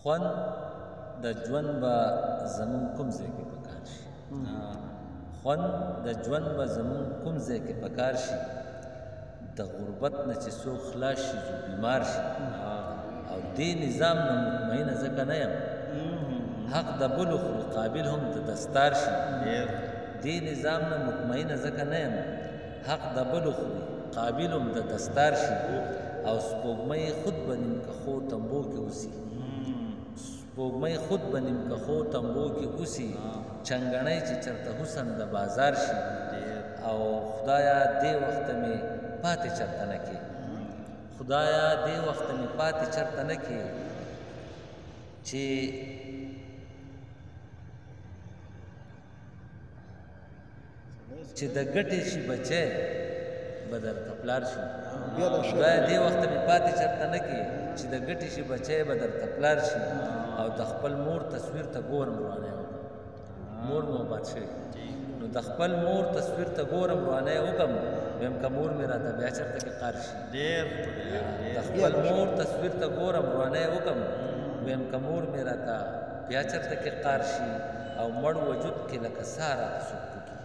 خوند د ژوند به زمون کوم ځای کې پکار شي خوند د ژوند به زمون کوم ځای کې پکار شي د غربت نه چې څوک خلاص شي جو بیمار شي او دې نظام نه مطمئنه ځکه نه یم حق د بلو خوري قابل هم د دستار شي دې نظام نه مطمئنه ځکه نه یم حق د بلو خوري قابل هم د دستار شي او سپوږمۍ خود به نیمکخو تمبو کې اوسي سپوږمۍ خود به نیمکخو تمبو کې اوسي چنګڼۍ چې چرته حسن د بازار شي او خدایا دې وخته مې پاتې چرته نه کې خدایا دې وخته مې پاتې چرته نه کې چې د ګټې شي بچی به درته پلار شي خدایه دې وخته مې پاتې چرته نه کې چې د ګټې شي بچی به درته پلار شي او د خپل مور تصویر ته ګورم روانی وکړم مور مو آباد شوي نو د خپل مور تصویر ته ګورم روانی وکړم ویم که مور مې راته بیا چېرته کې قار شي د خپل مور تصویر ته ګورم روانی وکړم ویم که مور مې راته بیا چېرته کې قار شي او مړ وجود کې لکه سا راته څوک پوکي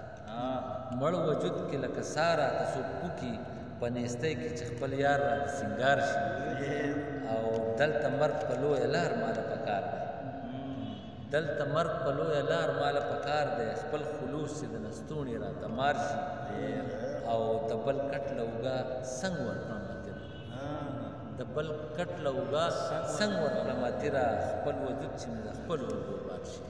مړ وجود کې لکه سا راته څوک پوکي په نیستۍ کې چې خپل یار راته سینګار شي او دلته مرګ په لویه لار ماله پکار دی دلته مرګ په لویه لار ماله پکار دی خپل خلوص چې د نستوڼي راته مار شي او د بل کټ له اوږه څنګ ورکړم اتیره د بل کټ له اوږه څنګ ورکړم اتیره خپل وجود چې مې د خپلو اوږو باد شي